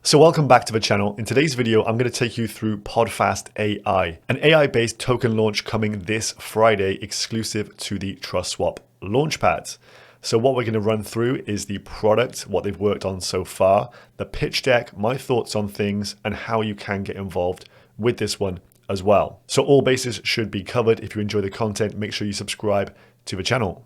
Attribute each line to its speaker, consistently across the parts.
Speaker 1: So welcome back to the channel. In today's video, I'm going to take you through PodFast AI, an AI-based token launch coming this Friday exclusive to the TrustSwap launchpad. So what we're going to run through is the product, what they've worked on so far, the pitch deck, my thoughts on things, and how you can get involved with this one as well. So all bases should be covered. If you enjoy the content, make sure you subscribe to the channel.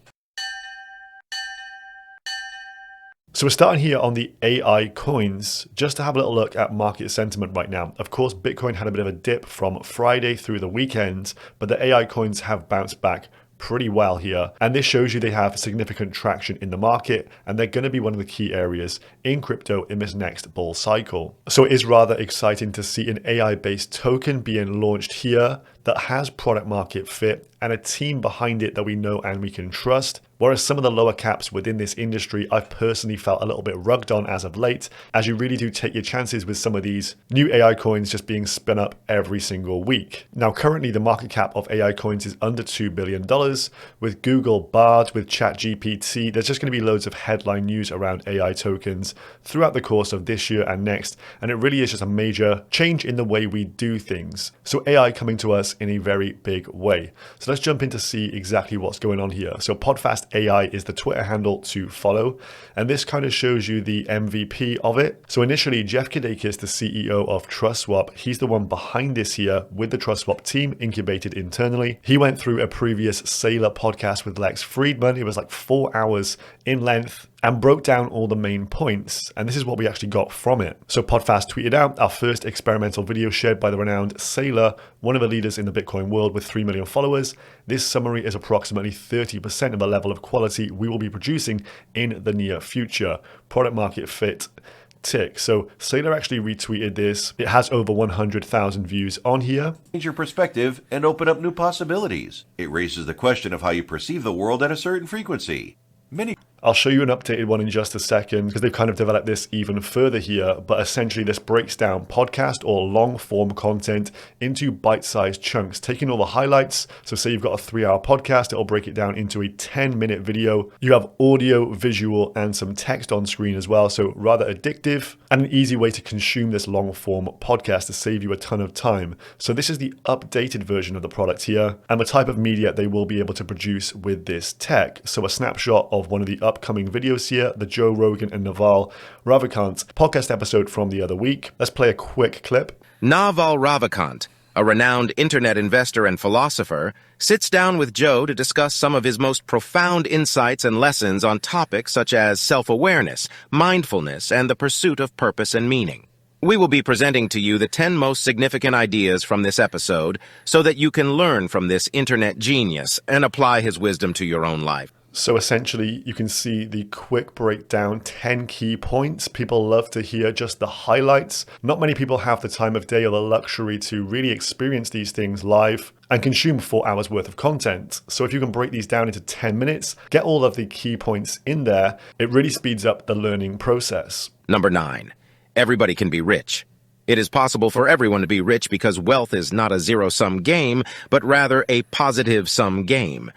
Speaker 1: So we're starting here on the AI coins, just to have a little look at market sentiment right now. Of course, Bitcoin had a bit of a dip from Friday through the weekend, but the AI coins have bounced back pretty well here. And this shows you they have significant traction in the market, and they're going to be one of the key areas in crypto in this next bull cycle. So it is rather exciting to see an AI-based token being launched here that has product market fit and a team behind it that we know and we can trust. Whereas some of the lower caps within this industry, I've personally felt a little bit rugged on as of late, as you really do take your chances with some of these new AI coins just being spun up every single week. Now, currently the market cap of AI coins is under $2 billion. With Google, Bard, with ChatGPT, there's just going to be loads of headline news around AI tokens throughout the course of this year and next. And it really is just a major change in the way we do things. So AI coming to us in a very big way. So let's jump in to see exactly what's going on here. So PodFast AI is the Twitter handle to follow, and this kind of shows you the MVP of it. So initially, Jeff Kadakis, the CEO of TrustSwap, he's the one behind this here with the TrustSwap team incubated internally. He went through a previous Sailor podcast with Lex Friedman. It was like 4 hours in length and broke down all the main points. And this is what we actually got from it. So PodFast tweeted out our first experimental video shared by the renowned Sailor, one of the leaders in the Bitcoin world with 3 million followers. This summary is approximately 30% of the level of quality we will be producing in the near future. Product market fit. Tick. So Sailor actually retweeted this. It has over 100,000 views on here.
Speaker 2: Change your perspective and open up new possibilities. It raises the question of how you perceive the world at a certain frequency.
Speaker 1: I'll show you an updated one in just a second because they've kind of developed this even further here. But essentially this breaks down podcast or long form content into bite-sized chunks, taking all the highlights. So say you've got a 3-hour podcast, it'll break it down into a 10-minute video. You have audio, visual, and some text on screen as well. So rather addictive and an easy way to consume this long form podcast to save you a ton of time. So this is the updated version of the product here and the type of media they will be able to produce with this tech. So a snapshot of one of the upcoming videos here, the Joe Rogan and Naval Ravikant podcast episode from the other week. Let's play a quick clip.
Speaker 3: Naval Ravikant, a renowned internet investor and philosopher, sits down with Joe to discuss some of his most profound insights and lessons on topics such as self-awareness, mindfulness, and the pursuit of purpose and meaning. We will be presenting to you the 10 most significant ideas from this episode so that you can learn from this internet genius and apply his wisdom to your own life.
Speaker 1: So essentially, you can see the quick breakdown, 10 key points. People love to hear just the highlights. Not many people have the time of day or the luxury to really experience these things live and consume 4 hours worth of content. So if you can break these down into 10 minutes, get all of the key points in there, it really speeds up the learning process.
Speaker 3: Number 9. Everybody can be rich. It is possible for everyone to be rich because wealth is not a zero-sum game, but rather a positive-sum game.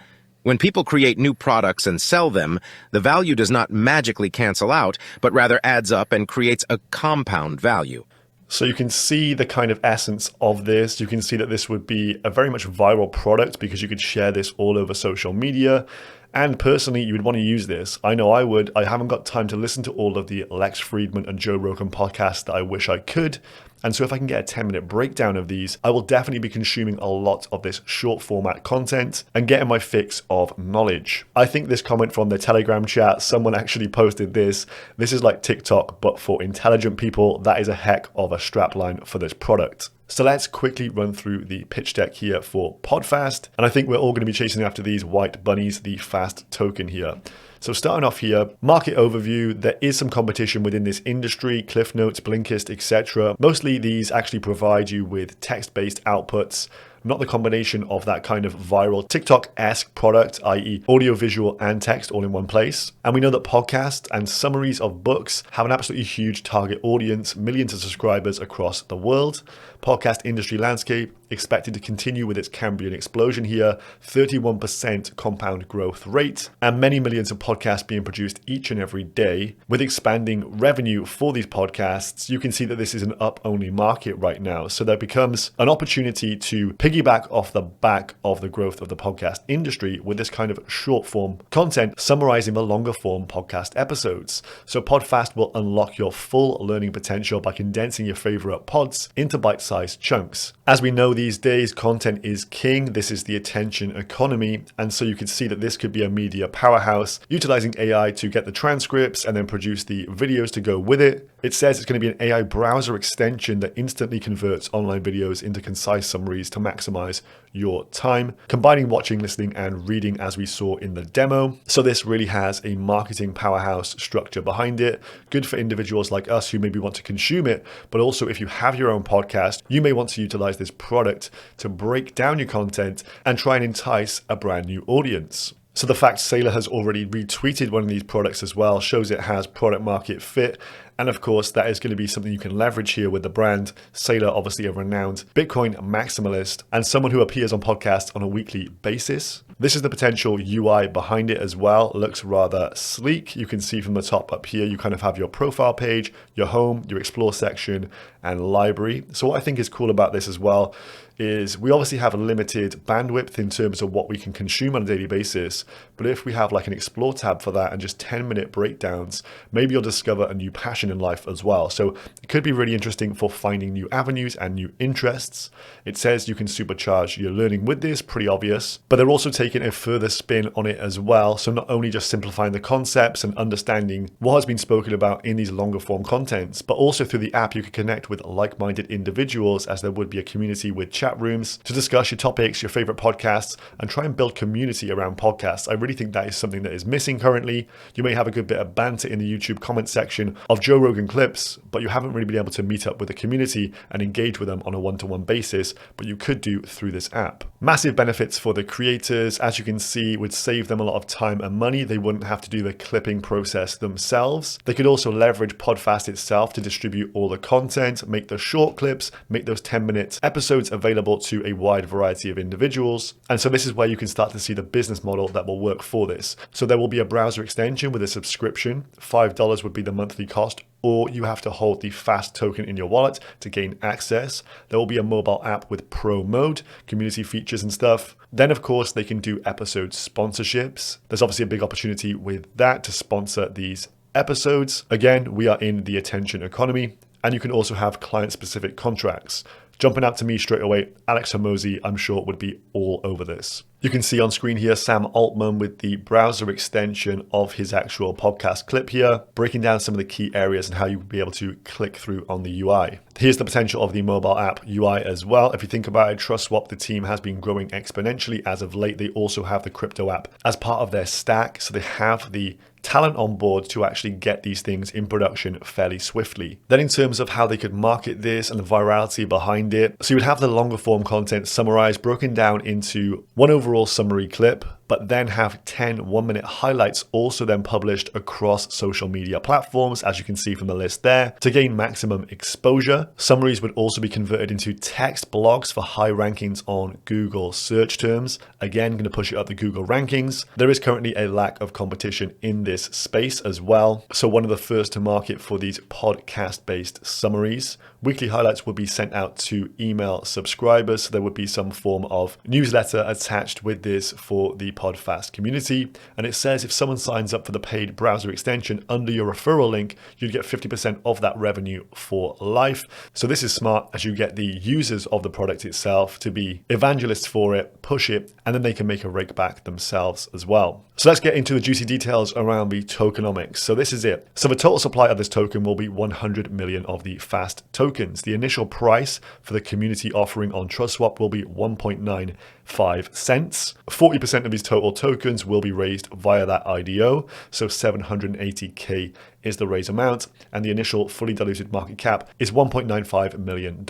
Speaker 3: When people create new products and sell them, the value does not magically cancel out, but rather adds up and creates a compound value.
Speaker 1: So you can see the kind of essence of this. You can see that this would be a very much viral product because you could share this all over social media. And personally, you would want to use this. I know I would. I haven't got time to listen to all of the Lex Friedman and Joe Rogan podcasts that I wish I could. And so if I can get a 10-minute breakdown of these, I will definitely be consuming a lot of this short format content and getting my fix of knowledge. I think this comment from the Telegram chat, someone actually posted this. This is like TikTok, but for intelligent people. That is a heck of a strapline for this product. So let's quickly run through the pitch deck here for PodFast. And I think we're all going to be chasing after these white bunnies, the FAST token here. So starting off here, market overview, there is some competition within this industry, Cliff Notes, Blinkist, etc. Mostly these actually provide you with text-based outputs, not the combination of that kind of viral TikTok-esque product, i.e. audio, visual, and text all in one place. And we know that podcasts and summaries of books have an absolutely huge target audience, millions of subscribers across the world. Podcast industry landscape expected to continue with its Cambrian explosion here, 31% compound growth rate, and many millions of podcasts being produced each and every day. With expanding revenue for these podcasts, you can see that this is an up-only market right now. So there becomes an opportunity to piggyback off the back of the growth of the podcast industry with this kind of short-form content summarizing the longer-form podcast episodes. So PodFast will unlock your full learning potential by condensing your favorite pods into bite-sized chunks. As we know these days, content is king. This is the attention economy. And so you can see that this could be a media powerhouse, utilizing AI to get the transcripts and then produce the videos to go with it. It says it's going to be an AI browser extension that instantly converts online videos into concise summaries to maximize your time, combining watching, listening, and reading as we saw in the demo. So this really has a marketing powerhouse structure behind it. Good for individuals like us who maybe want to consume it, but also if you have your own podcast, you may want to utilize this product to break down your content and try and entice a brand new audience. So the fact Saylor has already retweeted one of these products as well shows it has product market fit. And of course, that is going to be something you can leverage here with the brand. Saylor, obviously a renowned Bitcoin maximalist and someone who appears on podcasts on a weekly basis. This is the potential UI behind it as well. It looks rather sleek. You can see from the top up here, you kind of have your profile page, your home, your explore section, and library. So what I think is cool about this as well is we obviously have a limited bandwidth in terms of what we can consume on a daily basis. But if we have like an explore tab for that and just 10-minute breakdowns, maybe you'll discover a new passion in life as well. So it could be really interesting for finding new avenues and new interests. It says you can supercharge your learning with this, pretty obvious, but they're also taking a further spin on it as well. So not only just simplifying the concepts and understanding what has been spoken about in these longer form contents, but also through the app you can connect with like-minded individuals, as there would be a community with chat rooms to discuss your topics, your favorite podcasts, and try and build community around podcasts. I really think that is something that is missing currently. You may have a good bit of banter in the YouTube comment section of Joe Rogan clips, but you haven't really been able to meet up with the community and engage with them on a one-to-one basis, but you could do through this app. Massive benefits for the creators. As you can see, would save them a lot of time and money. They wouldn't have to do the clipping process themselves. They could also leverage PodFast itself to distribute all the content, make the short clips, make those 10-minute episodes available to a wide variety of individuals. And so this is where you can start to see the business model that will work for this. So there will be a browser extension with a subscription. $5 would be the monthly cost, or you have to hold the FAST token in your wallet to gain access. There will be a mobile app with pro mode, community features and stuff. Then of course they can do episode sponsorships. There's obviously a big opportunity with that to sponsor these episodes. Again, we are in the attention economy, and you can also have client specific contracts. Jumping out to me straight away, Alex Hormozi, I'm sure, would be all over this. You can see on screen here Sam Altman with the browser extension of his actual podcast clip here, breaking down some of the key areas and how you would be able to click through on the UI. Here's the potential of the mobile app UI as well. If you think about it, TrustSwap, the team has been growing exponentially as of late. They also have the crypto app as part of their stack. So they have the talent on board to actually get these things in production fairly swiftly. Then in terms of how they could market this and the virality behind it, so you would have the longer form content summarized, broken down into one overall summary clip, but then have 10 one-minute highlights also then published across social media platforms, as you can see from the list there, to gain maximum exposure. Summaries would also be converted into text blogs for high rankings on Google search terms. Again, going to push it up the Google rankings. There is currently a lack of competition in this space as well. So one of the first to market for these podcast-based summaries. Weekly highlights would be sent out to email subscribers. So there would be some form of newsletter attached with this for the PodFast community. And it says if someone signs up for the paid browser extension under your referral link, you'd get 50% of that revenue for life. So this is smart, as you get the users of the product itself to be evangelists for it, push it, and then they can make a rake back themselves as well. So let's get into the juicy details around the tokenomics. So this is it. So the total supply of this token will be 100 million of the FAST tokens. The initial price for the community offering on TrustSwap will be 1.95 cents. 40% of these total tokens will be raised via that IDO. So 780K is the raise amount, and the initial fully diluted market cap is $1.95 million.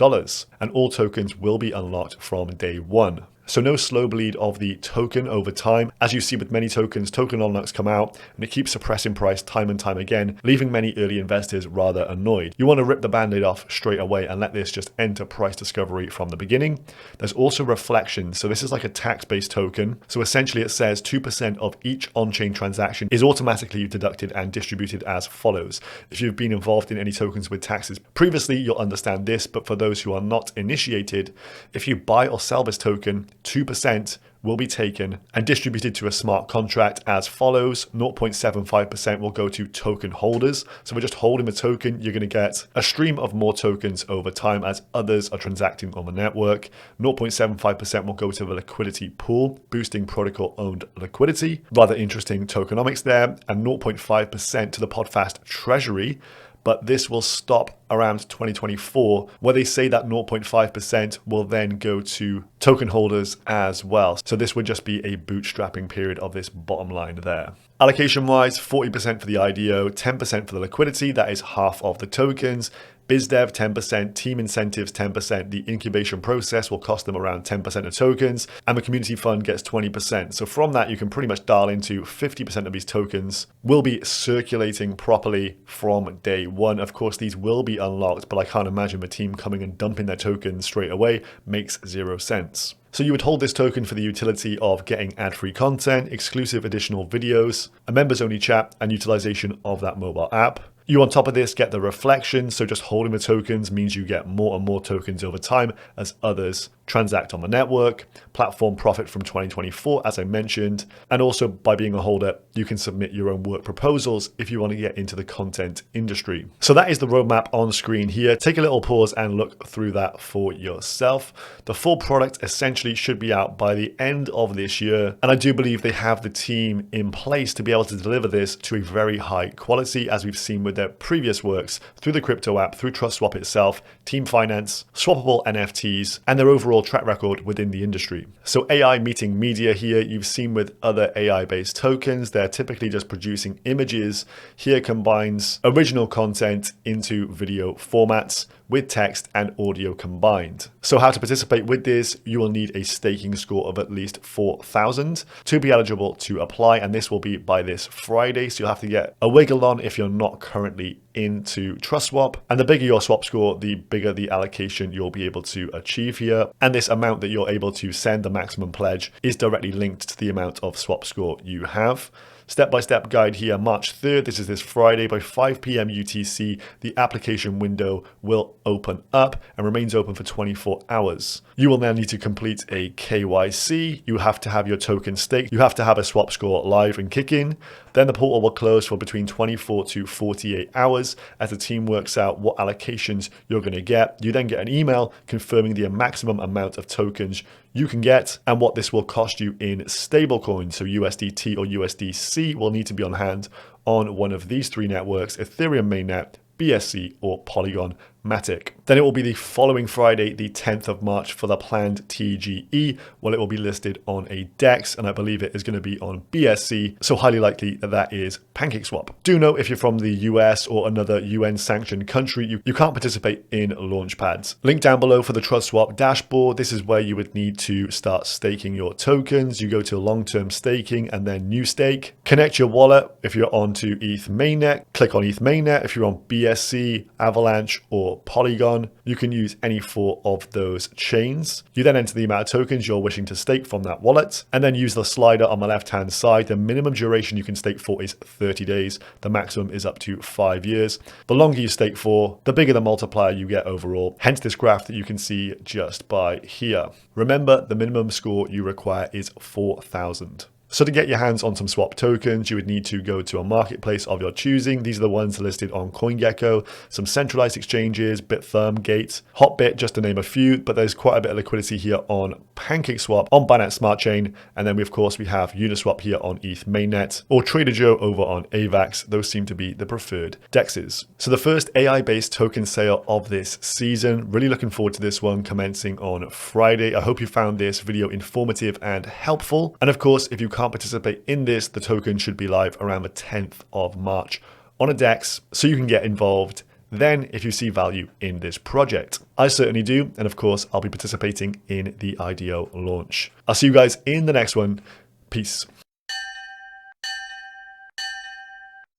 Speaker 1: And all tokens will be unlocked from day one. So no slow bleed of the token over time. As you see with many tokens, tokenomics come out and it keeps suppressing price time and time again, leaving many early investors rather annoyed. You want to rip the band-aid off straight away and let this just enter price discovery from the beginning. There's also reflection. So this is like a tax-based token. So essentially it says 2% of each on-chain transaction is automatically deducted and distributed as follows. If you've been involved in any tokens with taxes previously, you'll understand this, but for those who are not initiated, if you buy or sell this token, 2% will be taken and distributed to a smart contract as follows. 0.75% will go to token holders. So we're just holding the token. You're going to get a stream of more tokens over time as others are transacting on the network. 0.75% will go to the liquidity pool, boosting protocol owned liquidity. Rather interesting tokenomics there. And 0.5% to the PodFast treasury. But this will stop around 2024, where they say that 0.5% will then go to token holders as well. So this would just be a bootstrapping period of this bottom line there. Allocation wise, 40% for the IDO, 10% for the liquidity, that is half of the tokens. BizDev 10%, team incentives 10%, the incubation process will cost them around 10% of tokens, and the community fund gets 20%. So from that, you can pretty much dial into 50% of these tokens will be circulating properly from day one. Of course, these will be unlocked, but I can't imagine the team coming and dumping their tokens straight away. Makes zero sense. So you would hold this token for the utility of getting ad-free content, exclusive additional videos, a members-only chat, and utilization of that mobile app. You on top of this get the reflection, so just holding the tokens means you get more and more tokens over time as others transact on the network. Platform profit from 2024, as I mentioned, and also by being a holder, you can submit your own work proposals if you want to get into the content industry. So that is the roadmap on screen here. Take a little pause and look through that for yourself. The full product essentially should be out by the end of this year, and I do believe they have the team in place to be able to deliver this to a very high quality, as we've seen with their previous works through the crypto app, through TrustSwap itself, team finance, swappable NFTs, and their overall track record within the industry. So AI meeting media here, you've seen with other AI-based tokens, they're typically just producing images. Here combines original content into video formats with text and audio combined. So how to participate with this, you will need a staking score of at least 4,000 to be eligible to apply, and this will be by this Friday, so you'll have to get a wiggle on if you're not currently into TrustSwap. And the bigger your swap score, the bigger the allocation you'll be able to achieve here. And this amount that you're able to send, the maximum pledge, is directly linked to the amount of swap score you have. Step-by-step guide here, March 3rd, this is this Friday, by 5 p.m. UTC, the application window will open up and remains open for 24 hours. You will now need to complete a KYC. You have to have your token staked. You have to have a swap score live and kicking. Then the portal will close for between 24 to 48 hours as the team works out what allocations you're going to get. You then get an email confirming the maximum amount of tokens you can get and what this will cost you in stablecoins. So USDT or USDC will need to be on hand on one of these three networks: Ethereum mainnet, BSC, or Polygon Matic. Then it will be the following Friday, the 10th of March, for the planned TGE. Well, it will be listed on a DEX, and I believe it is going to be on BSC, so highly likely that that is PancakeSwap. Do note, if you're from the US or another UN-sanctioned country, you can't participate in launchpads. Link down below for the TrustSwap dashboard. This is where you would need to start staking your tokens. You go to long-term staking and then new stake. Connect your wallet if you're onto ETH mainnet. Click on ETH mainnet if you're on BSC, Avalanche, or Polygon. You can use any four of those chains. You then enter the amount of tokens you're wishing to stake from that wallet, and then use the slider on the left-hand side. The minimum duration you can stake for is 30 days. The maximum is up to 5 years. The longer you stake for, the bigger the multiplier you get overall. Hence this graph that you can see just by here. Remember, the minimum score you require is 4,000. So to get your hands on some swap tokens, you would need to go to a marketplace of your choosing. These are the ones listed on CoinGecko, some centralized exchanges, Bithumb, Gate, Hotbit, just to name a few, but there's quite a bit of liquidity here on PancakeSwap, on Binance Smart Chain, and then of course we have Uniswap here on ETH mainnet, or Trader Joe over on AVAX. Those seem to be the preferred dexes. So the first AI-based token sale of this season, really looking forward to this one commencing on Friday. I hope you found this video informative and helpful. And of course, if you can't participate in this, the token should be live around the 10th of March on a DEX, so you can get involved then if you see value in this project. I certainly do. And of course, I'll be participating in the IDO launch. I'll see you guys in the next one. Peace.